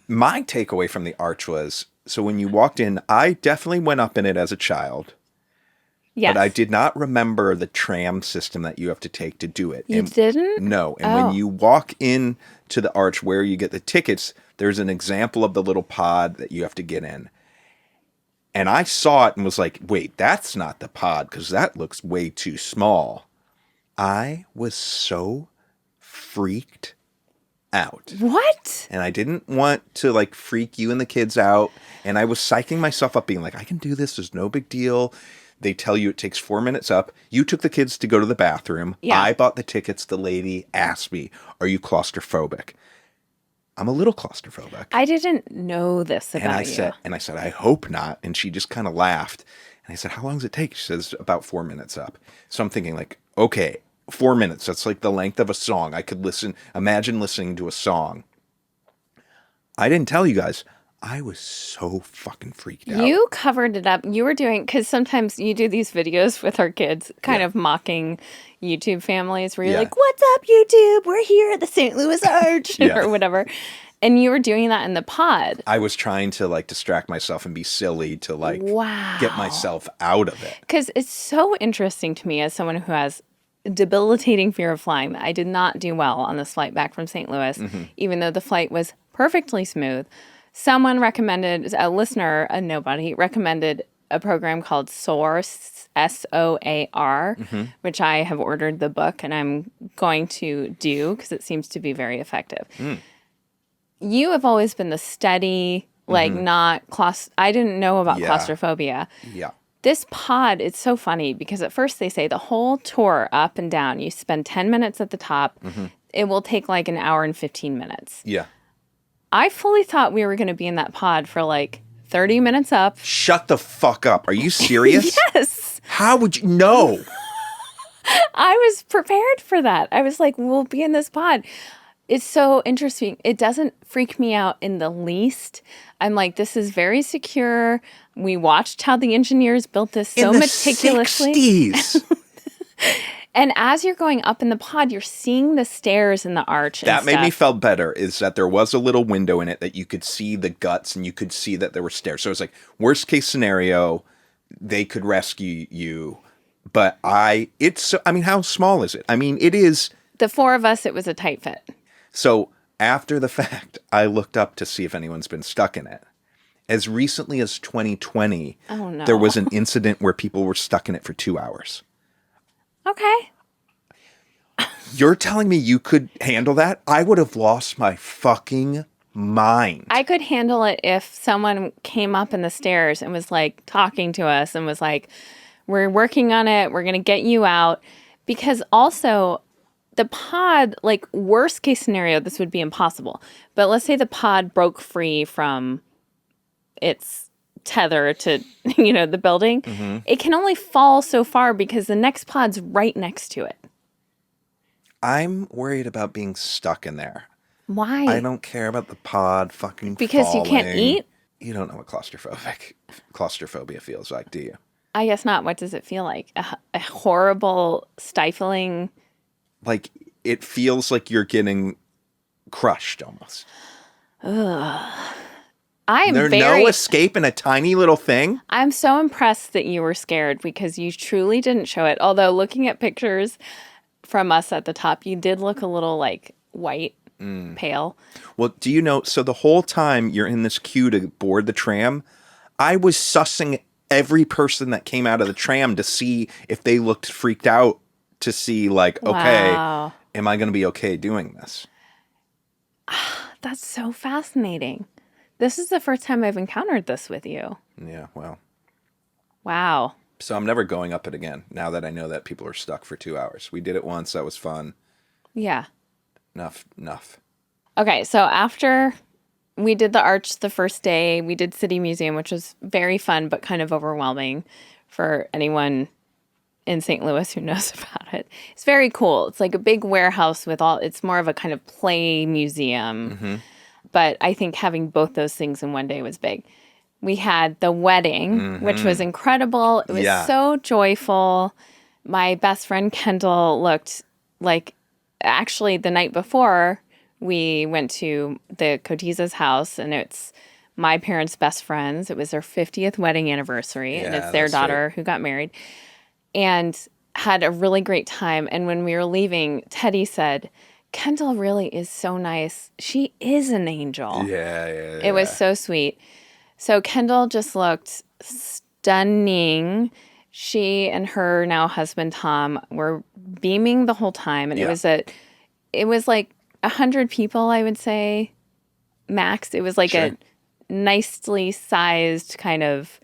My takeaway from the arch was, so when you walked in, I definitely went up in it as a child. Yes. But I did not remember the tram system that you have to take to do it. You didn't? No. And when you walk in to the arch where you get the tickets, there's an example of the little pod that you have to get in. And I saw it and was like, wait, that's not the pod because that looks way too small. I was so freaked out. What? And I didn't want to like freak you and the kids out. And I was psyching myself up being like, I can do this. There's no big deal. They tell you it takes 4 minutes up. You took the kids to go to the bathroom. Yeah. I bought the tickets. The lady asked me, are you claustrophobic? I'm a little claustrophobic. I didn't know this about you. And I said, I hope not. And she just kind of laughed. And I said, how long does it take? She says, about 4 minutes up. So I'm thinking like, okay, 4 minutes. That's like the length of a song. I could imagine listening to a song. I didn't tell you guys. I was so fucking freaked out. You covered it up. You were doing, because sometimes you do these videos with our kids, kind of mocking YouTube families where you're like, what's up, YouTube? We're here at the St. Louis Arch or whatever. And you were doing that in the pod. I was trying to like distract myself and be silly to like get myself out of it. Because it's so interesting to me as someone who has debilitating fear of flying that I did not do well on this flight back from St. Louis, even though the flight was perfectly smooth. Someone recommended, a listener, a nobody, recommended a program called SOAR, SOAR, which I have ordered the book and I'm going to do because it seems to be very effective. You have always been the steady, like not I didn't know about claustrophobia. Yeah. This pod, it's so funny because at first they say the whole tour up and down, you spend 10 minutes at the top. It will take like an hour and 15 minutes. Yeah. I fully thought we were going to be in that pod for like 30 minutes up. Shut the fuck up. Are you serious? Yes. How would you know? I was prepared for that. I was like, we'll be in this pod. It's so interesting. It doesn't freak me out in the least. I'm like, this is very secure. We watched how the engineers built this so meticulously. In the 60s. And as you're going up in the pod, you're seeing the stairs and the arch. That made me feel better, is that there was a little window in it that you could see the guts and you could see that there were stairs. So it was like, worst case scenario, they could rescue you. But how small is it? I mean, it is. The four of us, it was a tight fit. So after the fact, I looked up to see if anyone's been stuck in it. As recently as 2020, there was an incident where people were stuck in it for 2 hours. Okay. You're telling me you could handle that? I would have lost my fucking mind. I could handle it if someone came up in the stairs and was like talking to us and was like, we're working on it. We're going to get you out. Because also the pod, like worst case scenario, this would be impossible. But let's say the pod broke free from its tether to, the building. Mm-hmm. It can only fall so far because the next pod's right next to it. I'm worried about being stuck in there. Why? I don't care about the pod fucking because falling. You can't eat? You don't know what claustrophobia feels like, do you? I guess not. What does it feel like? A horrible, stifling... Like, it feels like you're getting crushed almost. Ugh. There's no escape in a tiny little thing? I'm so impressed that you were scared because you truly didn't show it. Although looking at pictures from us at the top, you did look a little like white, pale. Well, do you know, so the whole time you're in this queue to board the tram, I was sussing every person that came out of the tram to see if they looked freaked out, to see like, okay, am I going to be okay doing this? That's so fascinating. This is the first time I've encountered this with you. Yeah, well. Wow. So I'm never going up it again now that I know that people are stuck for 2 hours. We did it once. That was fun. Yeah. Enough. Okay, so after we did the Arch the first day, we did City Museum, which was very fun but kind of overwhelming for anyone in St. Louis who knows about it. It's very cool. It's like a big warehouse it's more of a kind of play museum. Mm-hmm. But I think having both those things in one day was big. We had the wedding, which was incredible. It was so joyful. My best friend Kendall looked like, actually the night before, we went to the Cotizas' house, and it's my parents' best friends. It was their 50th wedding anniversary, and it's their daughter who got married. And had a really great time. And when we were leaving, Teddy said, Kendall really is so nice. She is an angel. Yeah. It was so sweet. So Kendall just looked stunning. She and her now husband, Tom, were beaming the whole time. And it was like 100 people, I would say, max. It was like a nicely sized kind of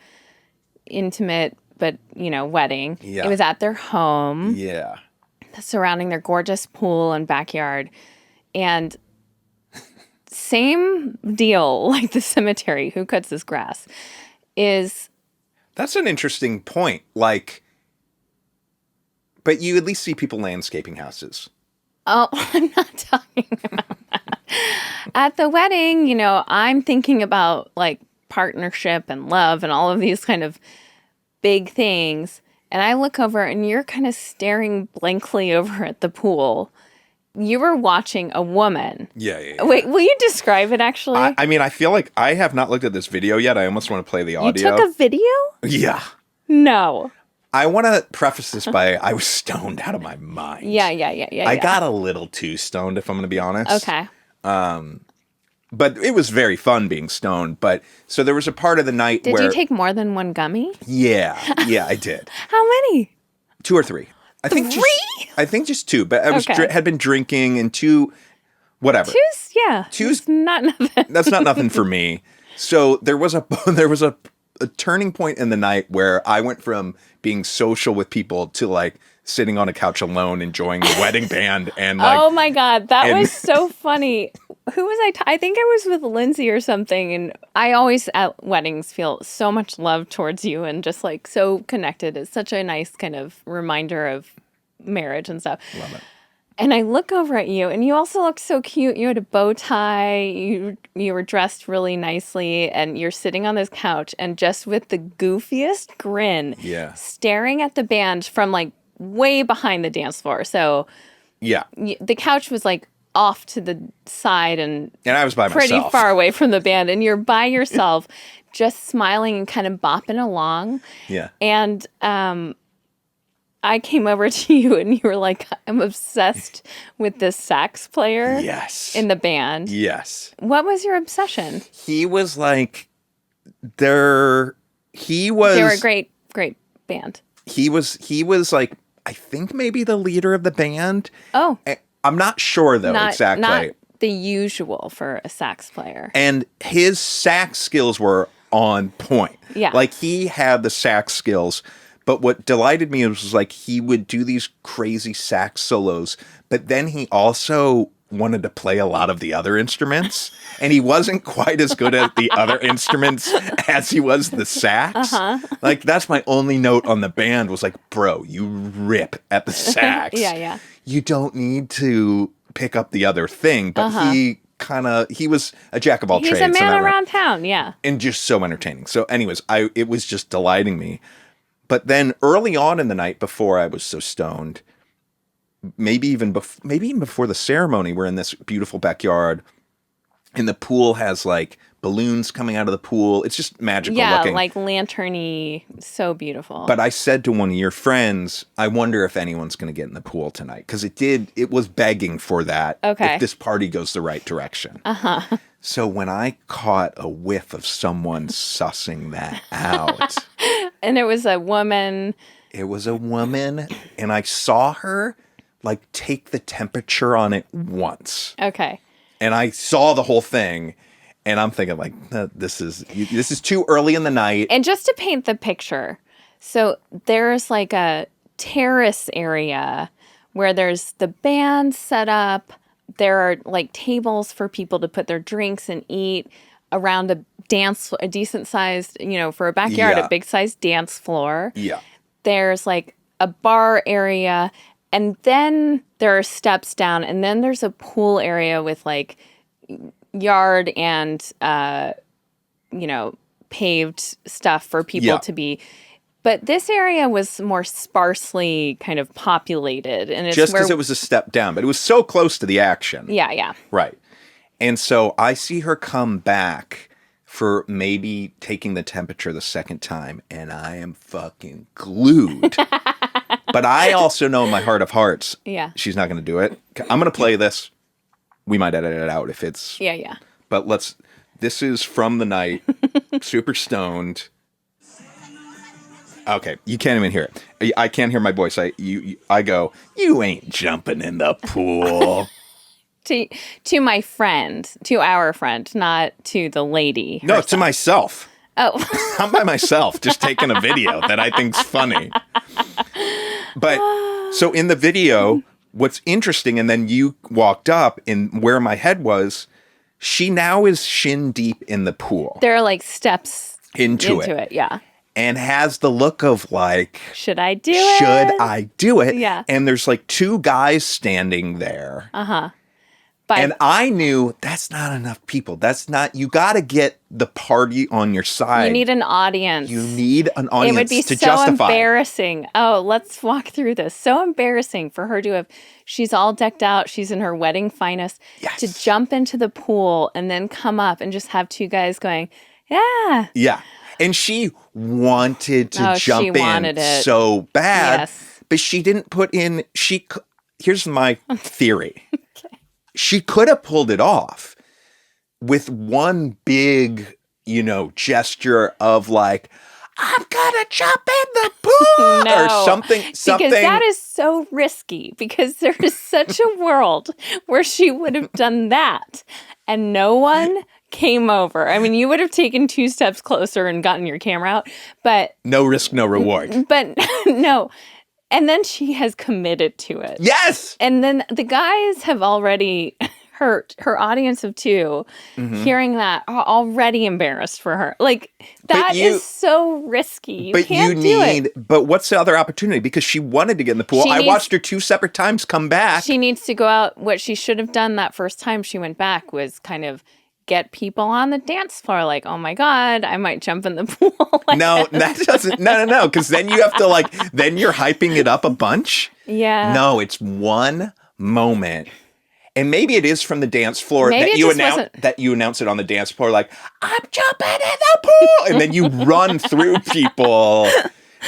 intimate, but, wedding. Yeah. It was at their home. Yeah. Surrounding their gorgeous pool and backyard. And same deal like the cemetery, who cuts this grass, is... That's an interesting point. Like, but you at least see people landscaping houses. Oh, I'm not talking about that. At the wedding, I'm thinking about like partnership and love and all of these kind of big things. And I look over and you're kind of staring blankly over at the pool. You were watching a woman. Yeah. Wait, will you describe it actually? I feel like I have not looked at this video yet. I almost want to play the audio. You took a video? Yeah. No. I want to preface this by I was stoned out of my mind. Yeah. I got a little too stoned, if I'm going to be honest. Okay. But it was very fun being stoned. But so there was a part of the night where... Did you take more than one gummy? Yeah, I did. How many? 2 or 3. I think just 2. But I had been drinking and 2, whatever. Two's not nothing. That's not nothing for me. So there was a a turning point in the night where I went from being social with people to like sitting on a couch alone enjoying the wedding band and like oh my God, that was so funny. Who was I? I think I was with Lindsay or something. And I always at weddings feel so much love towards you and just like so connected. It's such a nice kind of reminder of marriage and stuff. Love it. And I look over at you, and you also look so cute. You had a bow tie. You were dressed really nicely, and you're sitting on this couch, and just with the goofiest grin, staring at the band from like way behind the dance floor. So the couch was like off to the side, and I was by pretty myself, far away from the band, and you're by yourself, just smiling and kind of bopping along. Yeah, and I came over to you and you were like, I'm obsessed with this sax player in the band. Yes. What was your obsession? He was like, they were a great, great band. He was like, I think maybe the leader of the band. Oh. I'm not sure though, exactly. Not the usual for a sax player. And his sax skills were on point. Yeah. Like he had the sax skills. But what delighted me was like he would do these crazy sax solos, but then he also wanted to play a lot of the other instruments, and he wasn't quite as good at the other instruments as he was the sax. Like that's my only note on the band was like, bro, you rip at the sax. Yeah. You don't need to pick up the other thing, but he was a jack of all trades. He's a man around town, yeah. And just so entertaining. So anyways, it was just delighting me. But then early on in the night, before I was so stoned, maybe even before the ceremony, we're in this beautiful backyard, and the pool has like balloons coming out of the pool. It's just magical looking. Yeah, like lantern-y, so beautiful. But I said to one of your friends, I wonder if anyone's going to get in the pool tonight. Because it was begging for that if this party goes the right direction. So when I caught a whiff of someone sussing that out... And it was a woman. It was a woman, and I saw her, like, take the temperature on it once. Okay. And I saw the whole thing, and I'm thinking, like, this is too early in the night. And just to paint the picture, so there's, like, a terrace area where there's the band set up. There are, like, tables for people to put their drinks and eat around a decent sized, for a backyard, a big sized dance floor. Yeah. There's like a bar area, and then there are steps down, and then there's a pool area with like yard and, paved stuff for people to be. But this area was more sparsely kind of populated. And it's just because it was a step down, but it was so close to the action. Yeah. Right. And so I see her come back for maybe taking the temperature the second time, and I am fucking glued. But I also know in my heart of hearts, she's not going to do it. I'm going to play this. We might edit it out if it's... Yeah. But this is from the night, super stoned. Okay, you can't even hear it. I can't hear my voice. I go, you ain't jumping in the pool. To my friend, to our friend, not to the lady herself. No, to myself. Oh. I'm by myself, just taking a video that I think's funny. But, so in the video, what's interesting, and then you walked up, and where my head was, she now is shin deep in the pool. There are like steps into it. Yeah. And has the look of like... Should I do it? Should I do it? Yeah. And there's like two guys standing there. Uh-huh. And I knew that's not enough people. You got to get the party on your side. You need an audience. You need an audience to justify. It would be so embarrassing. Oh, let's walk through this. So embarrassing for her to have, she's all decked out. She's in her wedding finest. Yes. To jump into the pool and then come up and just have two guys going, yeah. Yeah. And she wanted to jump in so bad. Yes. But she didn't put in, here's my theory. She could have pulled it off with one big, gesture of like, I'm gonna jump in the pool No, or something. Because that is so risky, because there is such a world where she would have done that and no one came over. I mean, you would have taken 2 steps closer and gotten your camera out, but no risk, no reward. But no. And then she has committed to it. Yes. And then the guys have already hurt her audience of 2, hearing that, are already embarrassed for her. Like, that is so risky. You can't do it. But what's the other opportunity? Because she wanted to get in the pool. I watched her 2 separate times come back. She needs to go out. What she should have done that first time she went back was kind of get people on the dance floor. Like, oh my God, I might jump in the pool. No, that doesn't. No. Because then you have to then you're hyping it up a bunch. Yeah. No, it's one moment. And maybe it is from the dance floor that you announce it on the dance floor, like, I'm jumping in the pool. And then you run through people.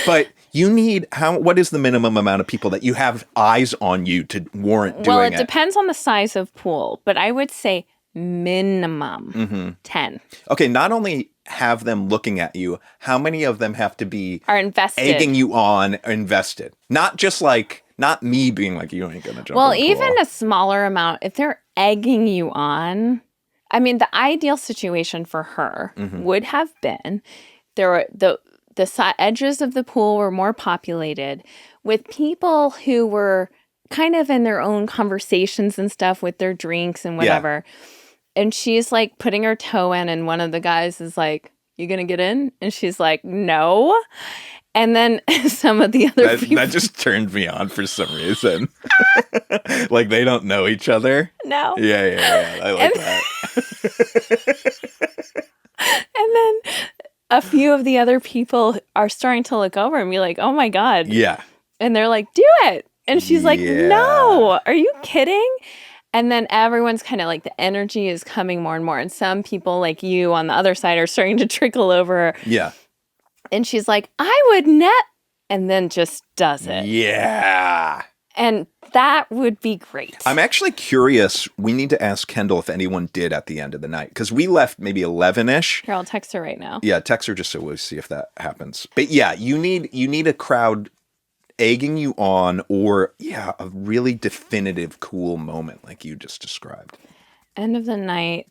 But you need, what is the minimum amount of people that you have eyes on you to warrant doing it? Well, it depends on the size of pool, but I would say minimum 10. Okay, not only have them looking at you, how many of them have to be are invested, egging you on, invested? Not just not me being like, you ain't gonna jump. Well, in the even pool. A smaller amount, if they're egging you on, I mean, the ideal situation for her would have been there were the edges of the pool were more populated with people who were kind of in their own conversations and stuff with their drinks and whatever. Yeah. And she's like putting her toe in, and one of the guys is like, you gonna get in? And she's like, no. And then some of the other people... That just turned me on for some reason. Like they don't know each other. No. Yeah. I like that. And then a few of the other people are starting to look over and be like, oh my God. Yeah. And they're like, do it. And she's like, no, are you kidding? And then everyone's kind of like, the energy is coming more and more. And some people like you on the other side are starting to trickle over. Yeah. And she's like, I would net. And then just does it. Yeah. And that would be great. I'm actually curious. We need to ask Kendall if anyone did at the end of the night. Because we left maybe 11-ish. Here, I'll text her right now. Yeah, text her just so we'll see if that happens. But yeah, you need a crowd egging you on, or a really definitive cool moment like you just described. End of the night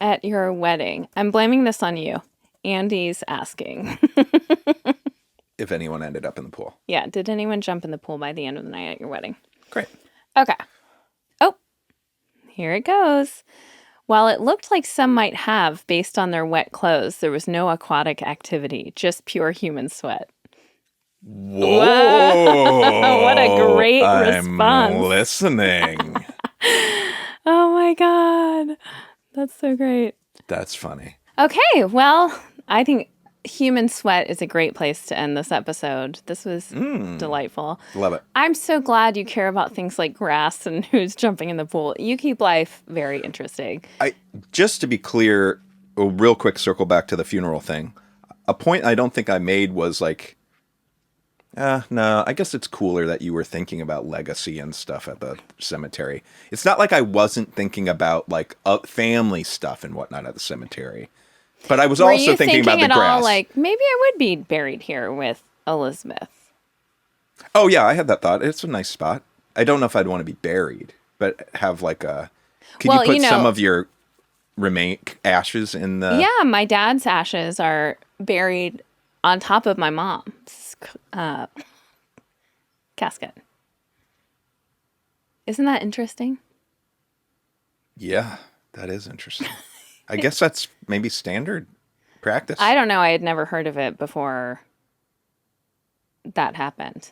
at your wedding. I'm blaming this on you. Andy's asking if anyone ended up in the pool. Yeah, did anyone jump in the pool by the end of the night at your wedding? Great. Okay. Oh, here it goes. While it looked like some might have based on their wet clothes, there was no aquatic activity, just pure human sweat. Whoa. What a great response. I'm listening. Oh my God. That's so great. That's funny. Okay, well, I think human sweat is a great place to end this episode. This was delightful. Love it. I'm so glad you care about things like grass and who's jumping in the pool. You keep life very interesting. Just to be clear, a real quick circle back to the funeral thing. A point I don't think I made was like, no, I guess it's cooler that you were thinking about legacy and stuff at the cemetery. It's not like I wasn't thinking about like family stuff and whatnot at the cemetery. But I was also thinking about the grass. All, like, maybe I would be buried here with Elizabeth. Oh, yeah, I had that thought. It's a nice spot. I don't know if I'd want to be buried, but have like a... Could you put some of your ashes in the... Yeah, my dad's ashes are buried on top of my mom's casket. Isn't that interesting? Yeah, that is interesting. I guess that's maybe standard practice. I don't know. I had never heard of it before that happened.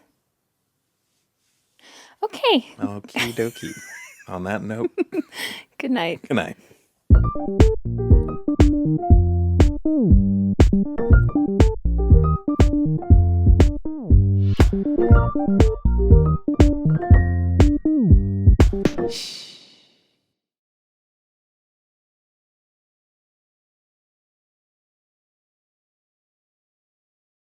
Okay. Okie dokie. On that note. Good night. Good night.